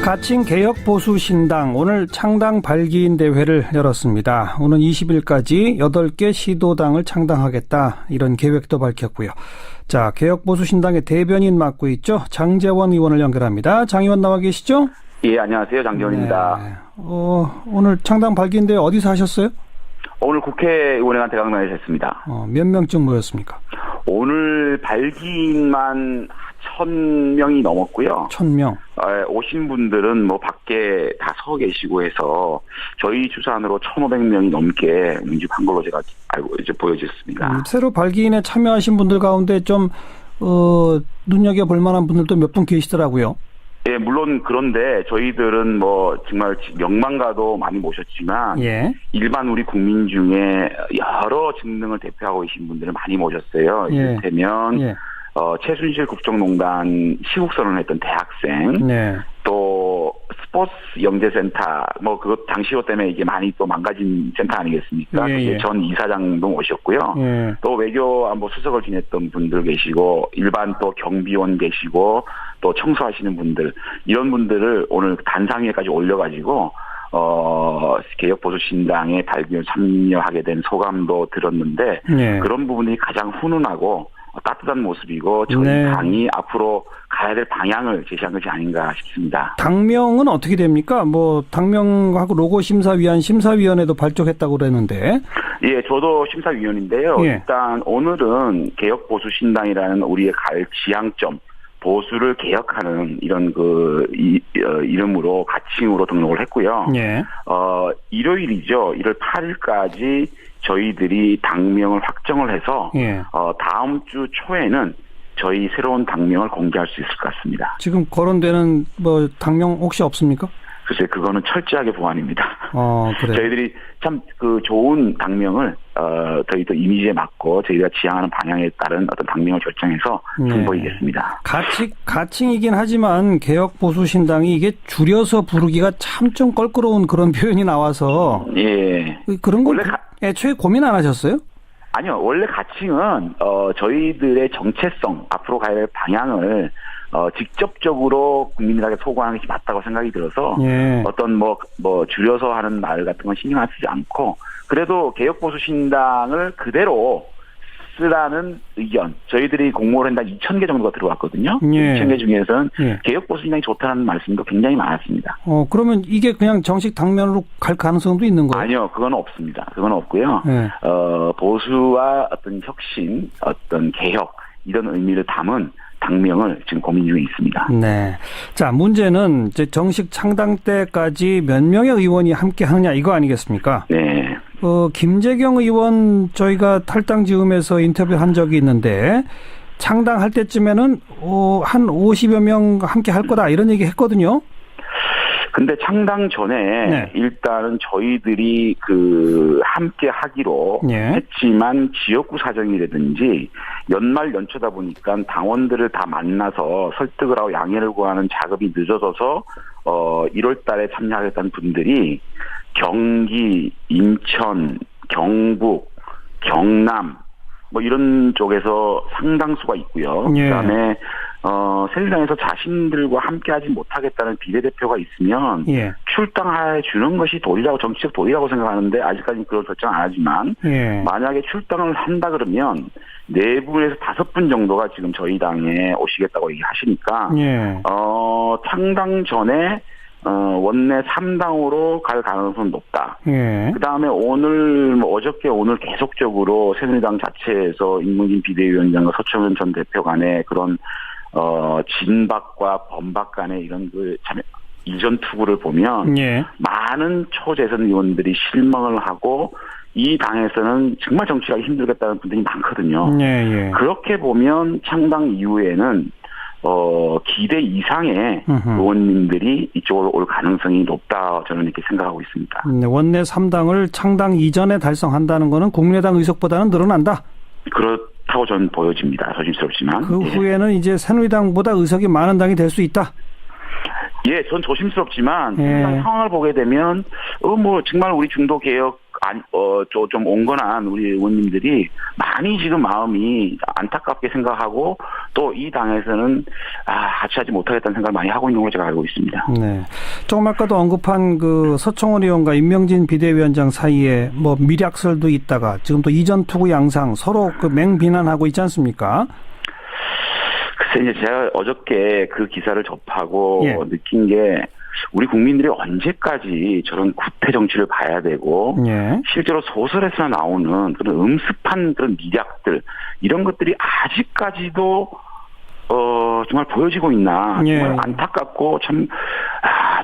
가칭 개혁보수신당 오늘 창당 발기인 대회를 열었습니다. 오는 20일까지 8개 시도당을 창당하겠다 이런 계획도 밝혔고요. 자, 개혁보수신당의 대변인 맡고 있죠. 장제원 의원을 연결합니다. 장 의원 나와 계시죠? 예, 안녕하세요. 장제원입니다. 네. 오늘 창당 발기인 대회 어디서 하셨어요? 오늘 국회의원회관 대강당에서 했습니다. 몇 명쯤 모였습니까? 오늘 발기인만 1,000명이 넘었고요. 1,000명. 오신 분들은 뭐 밖에 다 서 계시고 해서 저희 추산으로 1,500명이 넘게 민집한 걸로 제가 알고 이제 보여졌습니다. 새로 발기인에 참여하신 분들 가운데 좀 눈여겨볼 만한 분들도 몇 분 계시더라고요. 예, 물론 그런데 저희들은 뭐 정말 명망가도 많이 모셨지만 예. 일반 우리 국민 중에 여러 직능을 대표하고 계신 분들을 많이 모셨어요. 예. 이를테면 예. 최순실 국정농단 시국선언을 했던 대학생, 네. 또 스포츠 영재센터, 뭐 그것 당시로 때문에 이게 많이 또 망가진 센터 아니겠습니까? 예, 예. 전 이사장도 오셨고요. 예. 또 외교안보 수석을 지냈던 분들 계시고, 일반 또 경비원 계시고, 또 청소하시는 분들, 이런 분들을 오늘 단상위에까지 올려가지고 개혁보수신당의 발기에 참여하게 된 소감도 들었는데, 예. 그런 부분이 가장 훈훈하고 따뜻한 모습이고 저희 네. 당이 앞으로 가야 될 방향을 제시한 것이 아닌가 싶습니다. 당명은 어떻게 됩니까? 뭐 당명하고 로고 심사위원 심사위원회도 발족했다고 그랬는데. 예, 저도 심사위원인데요. 예. 일단 오늘은 개혁보수신당이라는 우리의 갈 지향점, 보수를 개혁하는 이런 이름으로 가칭으로 등록을 했고요. 예. 일요일이죠. 1월 8일까지 저희들이 당명을 확정을 해서 예. 다음 주 초에는 저희 새로운 당명을 공개할 수 있을 것 같습니다. 지금 거론되는 뭐 당명 혹시 없습니까? 글쎄 그거는 철저하게 보완입니다. 그래요. 저희들이 참 좋은 당명을 저희도 이미지에 맞고 저희가 지향하는 방향에 따른 어떤 당명을 결정해서 선보이겠습니다. 가칭이긴 하지만 개혁보수신당이 이게 줄여서 부르기가 참 좀 껄끄러운 그런 표현이 나와서 예. 그런 거 애초에 고민 안 하셨어요? 아니요. 원래 가칭은 저희들의 정체성 앞으로 가야 할 방향을 직접적으로 국민들에게 소구하는 것이 맞다고 생각이 들어서 예. 어떤 뭐 줄여서 하는 말 같은 건 신경 쓰지 않고 그래도 개혁보수신당을 그대로 쓰라는 의견. 저희들이 공모를 한 2,000개 정도가 들어왔거든요. 예. 2,000개 중에서는 예. 개혁보수신당이 좋다는 말씀도 굉장히 많았습니다. 그러면 이게 그냥 정식 당면으로 갈 가능성도 있는 거예요? 아니요. 그건 없습니다. 그건 없고요. 예. 보수와 어떤 혁신, 어떤 개혁 이런 의미를 담은 당명을 지금 고민 중에 있습니다. 네. 자, 문제는 이제 정식 창당 때까지 몇 명의 의원이 함께 하느냐 이거 아니겠습니까? 네. 김재경 의원 저희가 탈당 지음에서 인터뷰한 적이 있는데 창당할 때쯤에는 한 50여 명 함께 할 거다 이런 얘기 했거든요. 근데 창당 전에 네. 일단은 저희들이 함께 하기로 네. 했지만 지역구 사정이라든지 연말 연초다 보니까 당원들을 다 만나서 설득을 하고 양해를 구하는 작업이 늦어져서 1월 달에 참여하겠다는 분들이 경기, 인천, 경북, 경남 뭐 이런 쪽에서 상당수가 있고요. 예. 그다음에 새누리당에서 자신들과 함께하지 못하겠다는 비례대표가 있으면 예. 출당해 주는 것이 정치적 도리라고 생각하는데 아직까지 그런 결정 안 하지만 예. 만약에 출당을 한다 그러면 4분에서 5분 정도가 지금 저희 당에 오시겠다고 얘기하시니까 예. 창당 전에 원내 3당으로 갈 가능성은 높다. 예. 그다음에 어저께 오늘 계속적으로 새누리당 자체에서 임문진 비대위원장과 서청원 전 대표 간의 그런 진박과 범박 간의 이런 참 이전 투구를 보면 예. 많은 초재선 의원들이 실망을 하고 이 당에서는 정말 정치하기 힘들겠다는 분들이 많거든요. 예. 예. 그렇게 보면 창당 이후에는 기대 이상의 의원님들이 이쪽으로 올 가능성이 높다 저는 이렇게 생각하고 있습니다. 원내 3당을 창당 이전에 달성한다는 거는 국민의당 의석보다는 늘어난다? 그렇다고 저는 보여집니다. 조심스럽지만. 그 후에는 이제 새누리당보다 의석이 많은 당이 될 수 있다? 예, 전 조심스럽지만 새누리당 상황을 보게 되면 정말 우리 중도 개혁 좀 온건한 우리 의원님들이 많이 지금 마음이 안타깝게 생각하고 또 이 당에서는 하치하지 못하겠다는 생각을 많이 하고 있는 걸로 제가 알고 있습니다. 네. 조금 아까도 언급한 그 서청원 의원과 임명진 비대위원장 사이에 뭐 밀약설도 있다가 지금 또 이전 투구 양상 서로 그 맹비난하고 있지 않습니까? 글쎄 이제 제가 어저께 그 기사를 접하고 예. 느낀 게 우리 국민들이 언제까지 저런 구태 정치를 봐야 되고 예. 실제로 소설에서 나오는 그런 음습한 그런 미략들 이런 것들이 아직까지도 정말 보여지고 있나 예. 정말 안타깝고 참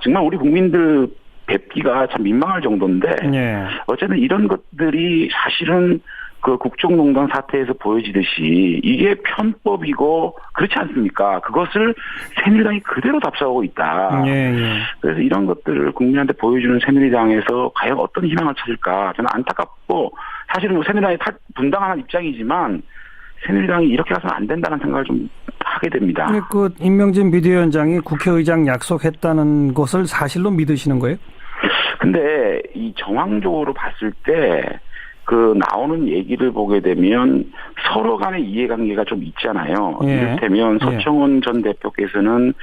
정말 우리 국민들 뵙기가 참 민망할 정도인데 예. 어쨌든 이런 것들이 사실은 그 국정농단 사태에서 보여지듯이 이게 편법이고 그렇지 않습니까? 그것을 새누리당이 그대로 답사하고 있다. 예. 예. 그래서 이런 것들을 국민한테 보여주는 새누리당에서 과연 어떤 희망을 찾을까? 저는 안타깝고 사실은 뭐 새누리당이 분당하는 입장이지만 새누리당이 이렇게 가서는 안 된다는 생각을 좀 하게 됩니다. 그 임명진 비대위원장이 국회의장 약속했다는 것을 사실로 믿으시는 거예요? 근데 이 정황적으로 봤을 때 그 나오는 얘기를 보게 되면 서로 간의 이해관계가 좀 있잖아요. 예. 이를테면 서청원 전 대표께서는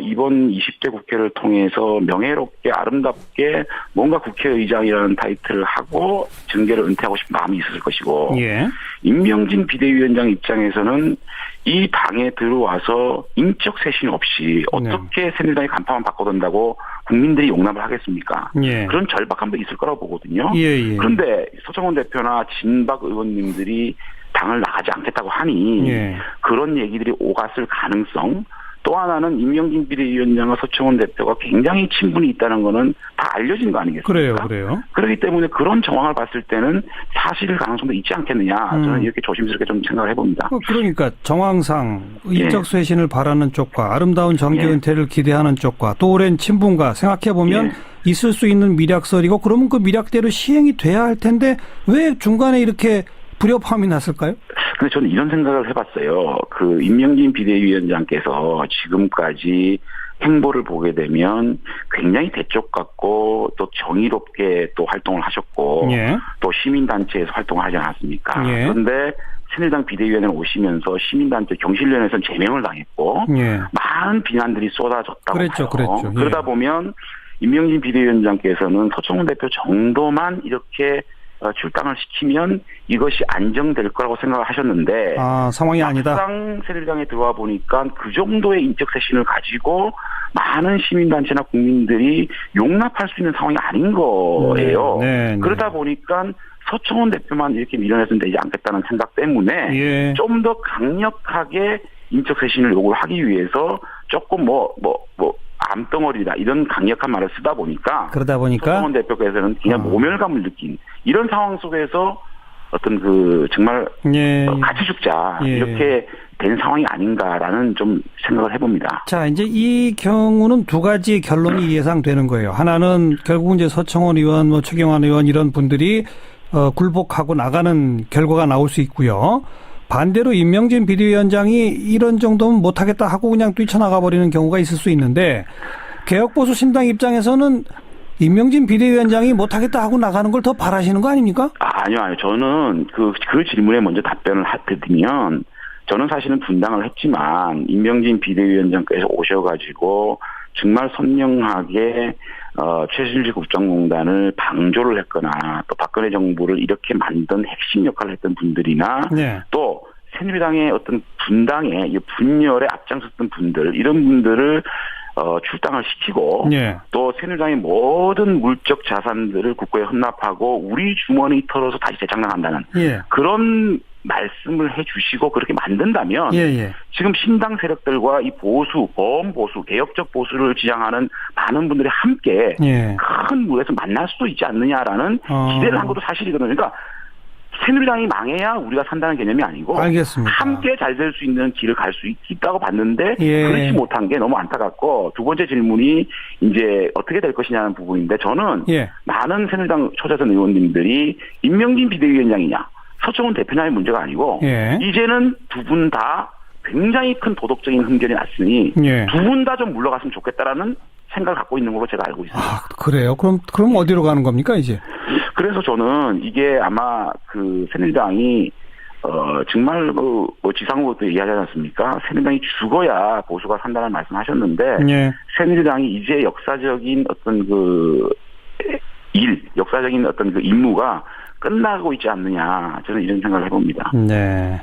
이번 20대 국회를 통해서 명예롭게 아름답게 뭔가 국회의장이라는 타이틀을 하고 정계를 은퇴하고 싶은 마음이 있었을 것이고 예. 임명진 비대위원장 입장에서는 이 당에 들어와서 인적 쇄신 없이 어떻게 새누리당이 간판만 바꿔둔다고 국민들이 용납을 하겠습니까? 예. 그런 절박함도 있을 거라고 보거든요. 예. 그런데 서청원 대표나 진박 의원님들이 당을 나가지 않겠다고 하니 예. 그런 얘기들이 오갔을 가능성 또 하나는 임명진 비대위원장과 서청원 대표가 굉장히 친분이 있다는 거는 다 알려진 거 아니겠습니까? 그래요. 그렇기 때문에 그런 정황을 봤을 때는 사실일 가능성도 있지 않겠느냐. 저는 이렇게 조심스럽게 좀 생각을 해봅니다. 그러니까 정황상 인적 쇄신을 바라는 쪽과 아름다운 정계 은퇴를 기대하는 쪽과 또 오랜 친분과 생각해보면 있을 수 있는 미략설이고 그러면 그 미략대로 시행이 돼야 할 텐데 왜 중간에 이렇게 불협화음이 났을까요? 근데 저는 이런 생각을 해봤어요. 그 임명진 비대위원장께서 지금까지 행보를 보게 되면 굉장히 대쪽 같고 또 정의롭게 또 활동을 하셨고 또 시민단체에서 활동을 하지 않았습니까? 그런데 새누리당 비대위원회 오시면서 시민단체 경실련에서는 제명을 당했고 많은 비난들이 쏟아졌다고 그랬죠. 그러다 보면 임명진 비대위원장께서는 서청원 대표 정도만 이렇게 출당을 시키면 이것이 안정될 거라고 생각을 하셨는데 상황이 아니다. 막상 새누리당에 들어와 보니까 그 정도의 인적 쇄신을 가지고 많은 시민단체나 국민들이 용납할 수 있는 상황이 아닌 거예요. 그러다 보니까 서청원 대표만 이렇게 밀어내서는 되지 않겠다는 생각 때문에 좀 더 강력하게 인적 쇄신을 요구하기 위해서 조금 암덩어리다 이런 강력한 말을 쓰다 보니까 그러다 보니까 서청원 대표께서는 그냥 모멸감을 느낀 이런 상황 속에서 어떤 그 정말 같이 죽자 이렇게 된 상황이 아닌가라는 좀 생각을 해봅니다. 자, 이제 이 경우는 두 가지 결론이 예상되는 거예요. 하나는 결국 이제 서청원 의원, 최경환 의원 이런 분들이 굴복하고 나가는 결과가 나올 수 있고요. 반대로 임명진 비대위원장이 이런 정도면 못하겠다 하고 그냥 뛰쳐나가 버리는 경우가 있을 수 있는데 개혁보수 신당 입장에서는 임명진 비대위원장이 못하겠다 하고 나가는 걸 더 바라시는 거 아닙니까? 아니요. 저는 그 질문에 먼저 답변을 드리면 저는 사실은 분당을 했지만 임명진 비대위원장께서 오셔가지고 정말 선명하게 최순실 국정농단을 방조를 했거나 또 박근혜 정부를 이렇게 만든 핵심 역할을 했던 분들이나 또 새누리당의 어떤 분당의 분열에 앞장섰던 분들 이런 분들을 출당을 시키고 또 새누리당의 모든 물적 자산들을 국고에 헌납하고 우리 주머니 털어서 다시 재창당한다는 그런 말씀을 해주시고 그렇게 만든다면 지금 신당 세력들과 이 보수, 범보수, 개혁적 보수를 지향하는 많은 분들이 함께 큰 무대에서 만날 수도 있지 않느냐라는 기대를 한 것도 사실이거든요. 그러니까 새누리당이 망해야 우리가 산다는 개념이 아니고 알겠습니다. 함께 잘 될 수 있는 길을 갈 수 있다고 봤는데 그렇지 못한 게 너무 안타깝고 두 번째 질문이 이제 어떻게 될 것이냐는 부분인데 저는 많은 새누리당 초재선 의원님들이 임명진 비대위원장이냐 서청원 대표냐의 문제가 아니고 이제는 두 분 다 굉장히 큰 도덕적인 흠결이 났으니 두 분 다 좀 물러갔으면 좋겠다라는 생각을 갖고 있는 걸로 제가 알고 있습니다. 그래요? 그럼 어디로 가는 겁니까 이제? 그래서 저는 이게 아마 그 새누리당이 정말 뭐 지상우도 얘기하지 않았습니까? 새누리당이 죽어야 보수가 산다는 말씀하셨는데 예. 새누리당이 이제 역사적인 어떤 역사적인 어떤 그 임무가 끝나고 있지 않느냐, 저는 이런 생각을 해봅니다. 네.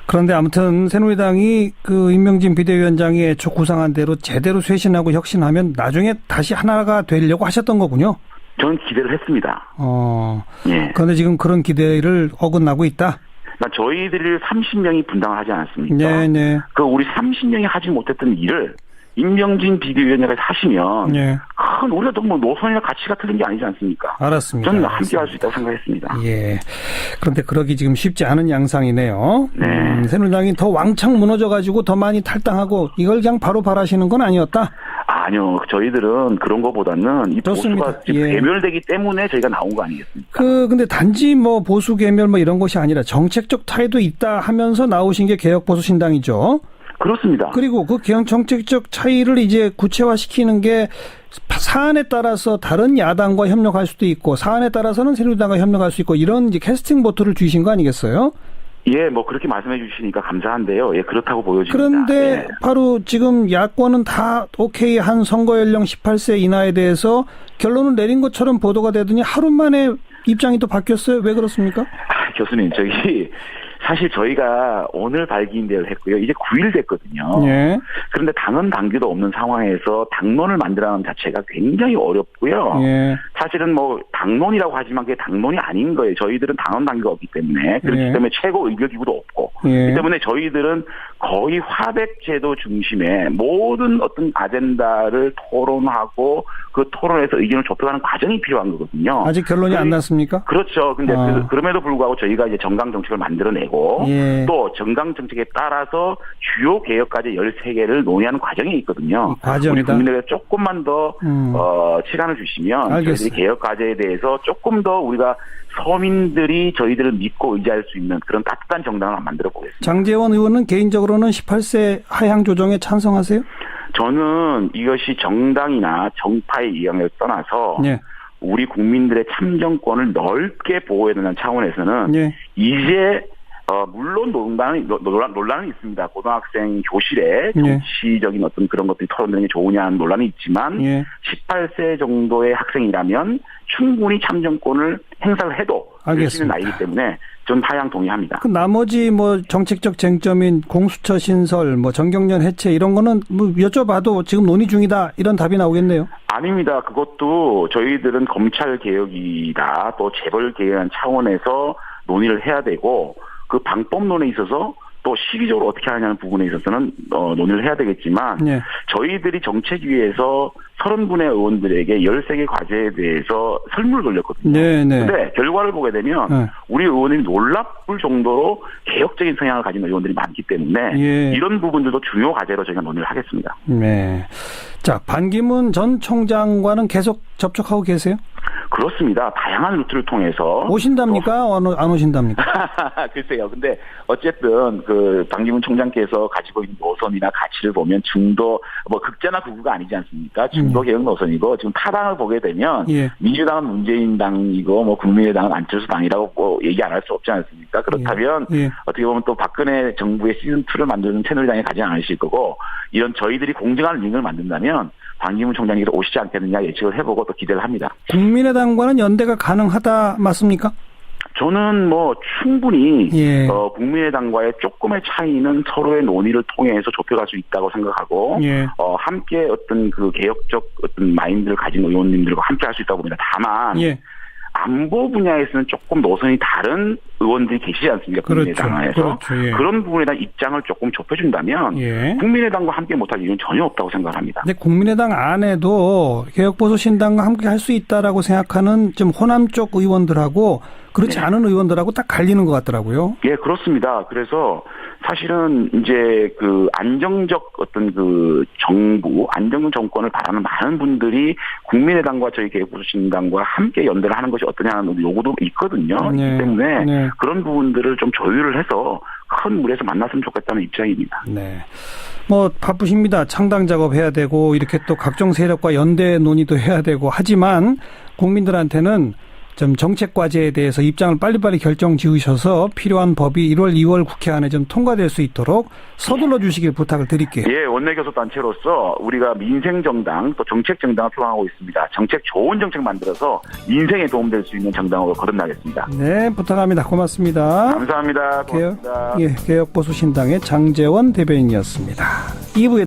그런데 아무튼 새누리당이 그 임명진 비대위원장이 애초 구상한 대로 제대로 쇄신하고 혁신하면 나중에 다시 하나가 되려고 하셨던 거군요. 저는 기대를 했습니다. 예. 그런데 지금 그런 기대를 어긋나고 있다. 그러니까 저희들이 30명이 분당을 하지 않았습니까? 네네. 그 우리 30명이 하지 못했던 일을 임명진 비대위원장이 하시면 예. 큰 우리가 또 뭐 노선이나 가치가 틀린 게 아니지 않습니까? 알았습니다. 저는 함께 할 수 있다고 생각했습니다. 예. 그런데 그러기 지금 쉽지 않은 양상이네요. 네. 새누리당이 더 왕창 무너져가지고 더 많이 탈당하고 이걸 그냥 바로 바라시는 건 아니었다? 아니요. 저희들은 그런 거보다는 이 좋습니다. 보수가 지금 예. 괴멸되기 때문에 저희가 나온 거 아니겠습니까? 근데 단지 뭐 보수 괴멸 뭐 이런 것이 아니라 정책적 차이도 있다 하면서 나오신 게 개혁보수신당이죠. 그렇습니다. 그리고 그 정책적 차이를 이제 구체화시키는 게 사안에 따라서 다른 야당과 협력할 수도 있고 사안에 따라서는 새누리당과 협력할 수 있고 이런 이제 캐스팅 보트를 주신 거 아니겠어요? 예, 뭐 그렇게 말씀해 주시니까 감사한데요. 예, 그렇다고 보여집니다. 그런데 예. 바로 지금 야권은 다 오케이 한 선거 연령 18세 이하에 대해서 결론을 내린 것처럼 보도가 되더니 하루 만에 입장이 또 바뀌었어요. 왜 그렇습니까? 교수님, 사실 저희가 오늘 발기인 대회를 했고요. 이제 9일 됐거든요. 예. 그런데 당헌 당규도 없는 상황에서 당론을 만들어가는 자체가 굉장히 어렵고요. 예. 사실은 뭐 당론이라고 하지만 그게 당론이 아닌 거예요. 저희들은 당헌 당규가 없기 때문에. 그렇기 예. 때문에 최고 의결기구도 없고. 예. 그렇기 때문에 저희들은 거의 화백제도 중심의 모든 어떤 아젠다를 토론하고 그 토론에서 의견을 좁혀가는 과정이 필요한 거거든요. 아직 결론이 안 났습니까? 그렇죠. 근데 그럼에도 불구하고 저희가 이제 정강 정책을 만들어내고 예. 또 정강 정책에 따라서 주요 개혁까지 13개를 논의하는 과정이 있거든요. 과정이다. 우리 국민들에게 조금만 더 시간을 주시면 알겠어요. 저희들이 개혁 과제에 대해서 조금 더 우리가 서민들이 저희들을 믿고 의지할 수 있는 그런 따뜻한 정당을 만들어 보겠습니다. 장제원 의원은 개인적으로는 18세 하향 조정에 찬성하세요? 저는 이것이 정당이나 정파의 이양을 떠나서 예. 우리 국민들의 참정권을 넓게 보호해야 되는 차원에서는 예. 이제 물론 논란은 있습니다. 고등학생 교실에 정치적인 어떤 그런 것들이 토론되는 게 좋으냐 하는 논란이 있지만 예. 18세 정도의 학생이라면 충분히 참정권을 행사를 해도 될 수 있는 나이기 때문에 전 하향 동의합니다. 그 나머지 뭐 정책적 쟁점인 공수처 신설, 뭐 정경련 해체 이런 거는 뭐 여쭤봐도 지금 논의 중이다 이런 답이 나오겠네요. 아닙니다. 그것도 저희들은 검찰 개혁이다 또 재벌 개혁한 차원에서 논의를 해야 되고 그 방법론에 있어서 또 시기적으로 어떻게 하느냐는 부분에 있어서는 논의를 해야 되겠지만 네. 저희들이 정책위에서 30분의 의원들에게 13개 과제에 대해서 설문을 돌렸거든요. 그런데 결과를 보게 되면 우리 의원들이 놀랍을 정도로 개혁적인 성향을 가진 의원들이 많기 때문에 이런 부분들도 중요 과제로 저희가 논의를 하겠습니다. 네. 자, 반기문 전 총장과는 계속 접촉하고 계세요? 그렇습니다. 다양한 루트를 통해서 오신답니까? 안 오신답니까? 글쎄요. 근데 어쨌든 그 반기문 총장께서 가지고 있는 노선이나 가치를 보면 중도 뭐 극자나 극우가 아니지 않습니까? 중도 개혁 노선이고 지금 타당을 보게 되면 민주당은 문재인 당이고 뭐 국민의당은 안철수 당이라고 뭐 얘기 안 할 수 없지 않습니까? 그렇다면 어떻게 보면 또 박근혜 정부의 시즌 2를 만드는 새누리당이 가지 않으실 거고 이런 저희들이 공정한 링을 만든다면 반기문 총장님께서 오시지 않겠느냐 예측을 해보고 또 기대를 합니다. 국민의당과는 연대가 가능하다 맞습니까? 저는 뭐 충분히 국민의당과의 조금의 차이는 서로의 논의를 통해서 좁혀갈 수 있다고 생각하고 함께 어떤 그 개혁적 어떤 마인드를 가진 의원님들과 함께 할 수 있다고 봅니다. 다만 안보 분야에서는 조금 노선이 다른 의원들이 계시지 않습니까? 국민의당에서. 그런 부분에 대한 입장을 조금 좁혀준다면 국민의당과 함께 못할 이유는 전혀 없다고 생각합니다. 근데 국민의당 안에도 개혁보수신당과 함께 할 수 있다라고 생각하는 좀 호남 쪽 의원들하고 그렇지 않은 의원들하고 딱 갈리는 것 같더라고요. 예, 그렇습니다. 그래서 사실은 이제 그 안정적 어떤 그 정부, 안정적 정권을 바라는 많은 분들이 국민의당과 저희 개혁보수신당과 함께 연대를 하는 것이 어떠냐는 요구도 있거든요. 그렇기 때문에 그런 부분들을 좀 조율을 해서 큰 물에서 만났으면 좋겠다는 입장입니다. 네. 뭐 바쁘십니다. 창당 작업해야 되고 이렇게 또 각종 세력과 연대 논의도 해야 되고 하지만 국민들한테는 좀 정책 과제에 대해서 입장을 빨리빨리 결정 지으셔서 필요한 법이 1월, 2월 국회 안에 좀 통과될 수 있도록 서둘러 주시길 부탁을 드릴게요. 예, 원내교섭단체로서 우리가 민생정당 또 정책정당을 표방하고 있습니다. 좋은 정책 만들어서 인생에 도움될 수 있는 정당으로 거듭나겠습니다. 네, 부탁합니다. 고맙습니다. 감사합니다. 고맙습니다. 개혁보수신당의 장제원 대변인이었습니다. 2부에